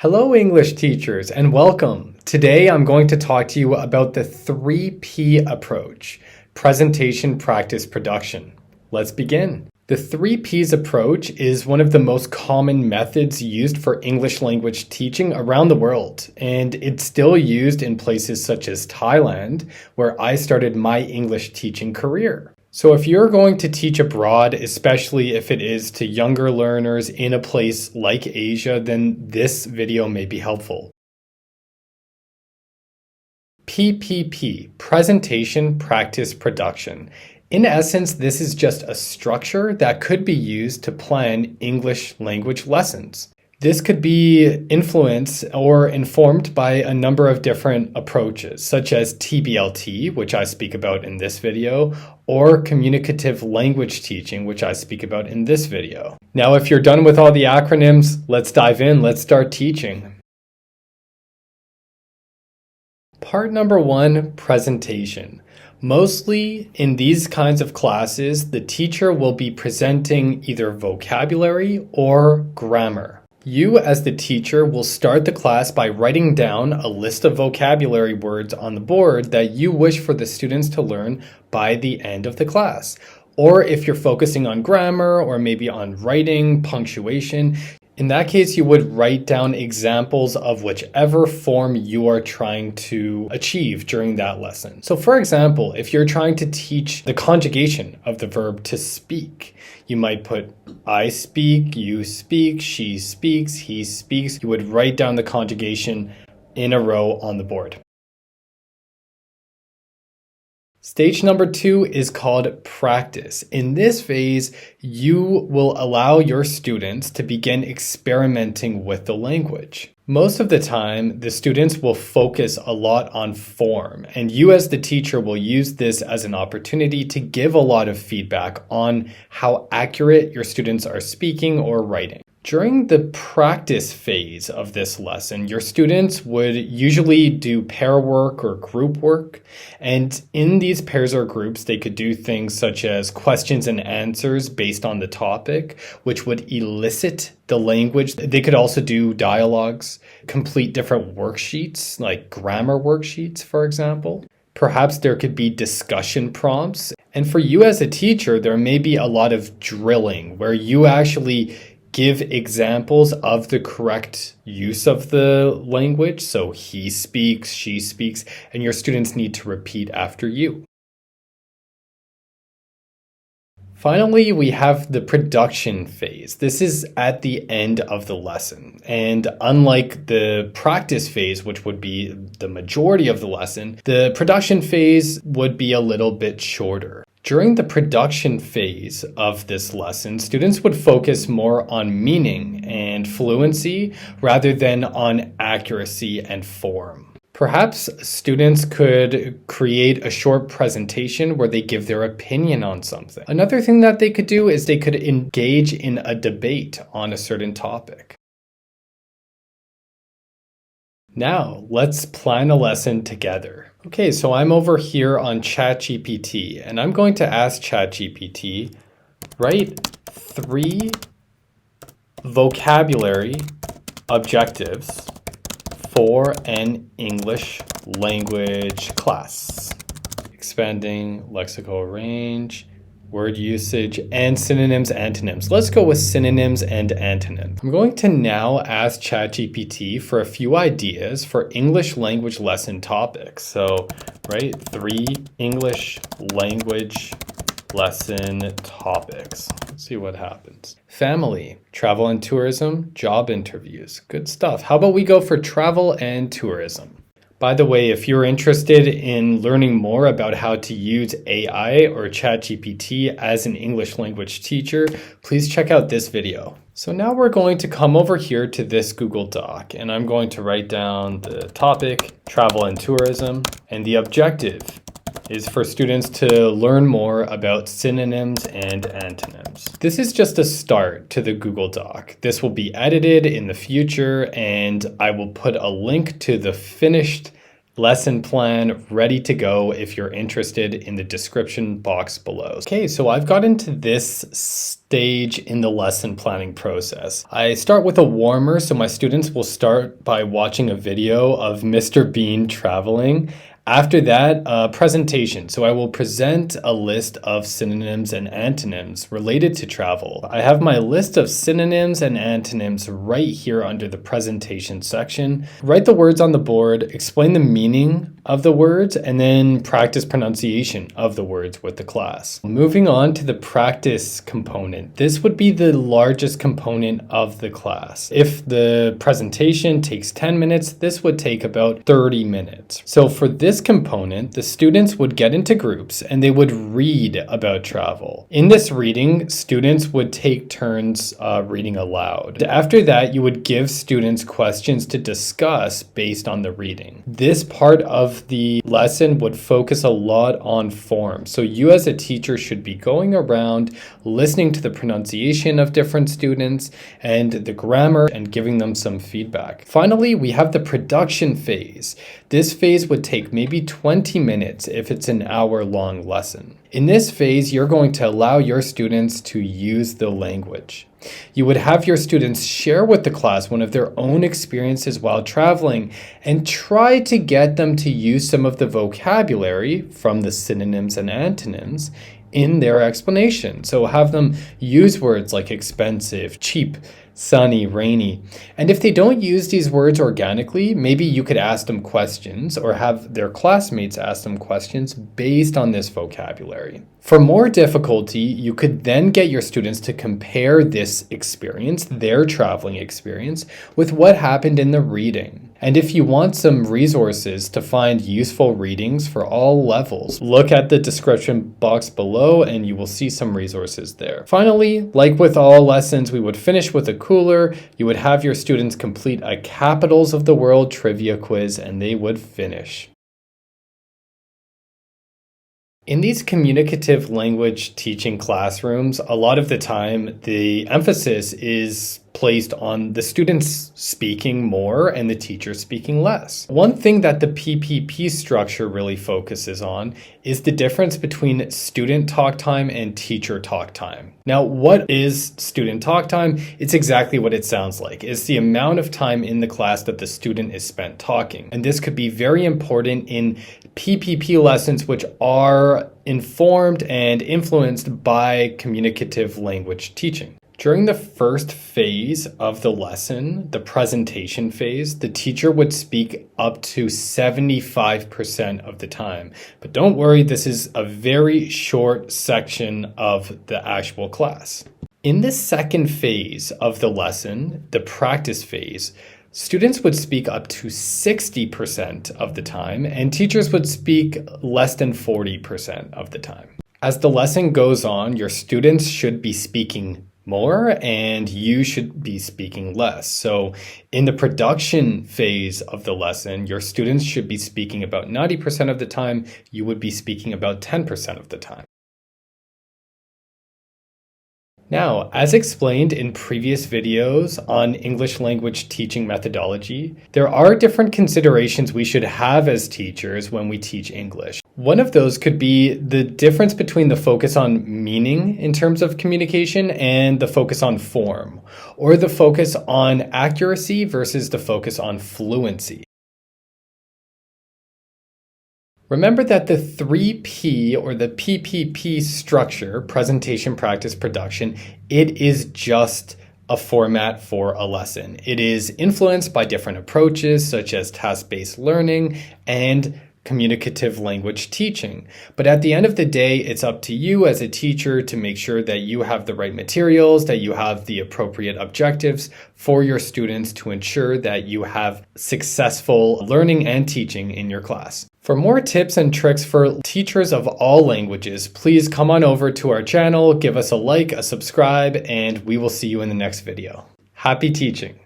Hello English teachers and welcome. Today I'm going to talk to you about the 3P approach, presentation, practice, production. Let's begin. The 3Ps approach is one of the most common methods used for English language teaching around the world, and it's still used in places such as Thailand, where I started my English teaching career. So if you're going to teach abroad, especially if it is to younger learners in a place like Asia, then this video may be helpful. PPP, presentation, practice, production. In essence, this is just a structure that could be used to plan English language lessons. This could be influenced or informed by a number of different approaches, such as TBLT, which I speak about in this video, or Communicative Language Teaching, which I speak about in this video. Now, if you're done with all the acronyms, let's dive in, let's start teaching. Part number 1, presentation. Mostly in these kinds of classes, the teacher will be presenting either vocabulary or grammar. You, as the teacher, will start the class by writing down a list of vocabulary words on the board that you wish for the students to learn by the end of the class. Or if you're focusing on grammar or maybe on writing, punctuation, in that case, you would write down examples of whichever form you are trying to achieve during that lesson. So for example, if you're trying to teach the conjugation of the verb to speak, you might put I speak, you speak, she speaks, he speaks. You would write down the conjugation in a row on the board. Stage number 2 is called practice. In this phase, you will allow your students to begin experimenting with the language. Most of the time, the students will focus a lot on form, and you as the teacher will use this as an opportunity to give a lot of feedback on how accurate your students are speaking or writing. During the practice phase of this lesson, your students would usually do pair work or group work. And in these pairs or groups, they could do things such as questions and answers based on the topic, which would elicit the language. They could also do dialogues, complete different worksheets, like grammar worksheets, for example. Perhaps there could be discussion prompts. And for you as a teacher, there may be a lot of drilling where you actually give examples of the correct use of the language. So he speaks, she speaks, and your students need to repeat after you. Finally, we have the production phase. This is at the end of the lesson. And unlike the practice phase, which would be the majority of the lesson, the production phase would be a little bit shorter. During the production phase of this lesson, students would focus more on meaning and fluency rather than on accuracy and form. Perhaps students could create a short presentation where they give their opinion on something. Another thing that they could do is they could engage in a debate on a certain topic. Now, let's plan a lesson together. Okay, so I'm over here on ChatGPT, and I'm going to ask ChatGPT, write 3 vocabulary objectives for an English language class. Expanding lexical range, word usage, and synonyms, antonyms. Let's go with synonyms and antonyms. I'm going to now ask ChatGPT for a few ideas for English language lesson topics. So, right, 3 English language lesson topics. Let's see what happens. Family, travel and tourism, job interviews. Good stuff. How about we go for travel and tourism? By the way, if you're interested in learning more about how to use AI or ChatGPT as an English language teacher, please check out this video. So now we're going to come over here to this Google Doc, and I'm going to write down the topic, travel and tourism, and the objective is for students to learn more about synonyms and antonyms. This is just a start to the Google Doc. This will be edited in the future, and I will put a link to the finished lesson plan ready to go if you're interested in the description box below. Okay, so I've gotten to this stage in the lesson planning process. I start with a warmer, so my students will start by watching a video of Mr. Bean traveling. After that, a presentation. So I will present a list of synonyms and antonyms related to travel. I have my list of synonyms and antonyms right here under the presentation section. Write the words on the board, explain the meaning of the words, and then practice pronunciation of the words with the class. Moving on to the practice component. This would be the largest component of the class. If the presentation takes 10 minutes, this would take about 30 minutes. So for this component, the students would get into groups and they would read about travel. In this reading, students would take turns reading aloud. After that, you would give students questions to discuss based on the reading. This part of the lesson would focus a lot on form. So you as a teacher should be going around listening to the pronunciation of different students and the grammar and giving them some feedback. Finally, we have the production phase. This phase would take maybe 20 minutes if it's an hour-long lesson. In this phase, you're going to allow your students to use the language. You would have your students share with the class one of their own experiences while traveling and try to get them to use some of the vocabulary from the synonyms and antonyms in their explanation. So have them use words like expensive, cheap, sunny, rainy. And if they don't use these words organically, maybe you could ask them questions or have their classmates ask them questions based on this vocabulary. For more difficulty, you could then get your students to compare this experience, their traveling experience, with what happened in the reading. And if you want some resources to find useful readings for all levels, look at the description box below and you will see some resources there. Finally, like with all lessons, we would finish with a cooler. You would have your students complete a capitals of the world trivia quiz and they would finish. In these communicative language teaching classrooms, a lot of the time, the emphasis is placed on the students speaking more and the teacher speaking less. One thing that the PPP structure really focuses on is the difference between student talk time and teacher talk time. Now, what is student talk time? It's exactly what it sounds like. It's the amount of time in the class that the student is spent talking. And this could be very important in PPP lessons, which are informed and influenced by communicative language teaching. During the first phase of the lesson, the presentation phase, the teacher would speak up to 75% of the time. But don't worry, this is a very short section of the actual class. In the second phase of the lesson, the practice phase, students would speak up to 60% of the time, and teachers would speak less than 40% of the time. As the lesson goes on, your students should be speaking more and you should be speaking less. So in the production phase of the lesson, your students should be speaking about 90% of the time. You would be speaking about 10% of the time. Now, as explained in previous videos on English language teaching methodology, there are different considerations we should have as teachers when we teach English. One of those could be the difference between the focus on meaning in terms of communication and the focus on form, or the focus on accuracy versus the focus on fluency. Remember that the 3P or the PPP structure, presentation, practice, production, it is just a format for a lesson. It is influenced by different approaches such as task-based learning and communicative language teaching. But at the end of the day, it's up to you as a teacher to make sure that you have the right materials, that you have the appropriate objectives for your students to ensure that you have successful learning and teaching in your class. For more tips and tricks for teachers of all languages, please come on over to our channel, give us a like, a subscribe, and we will see you in the next video. Happy teaching!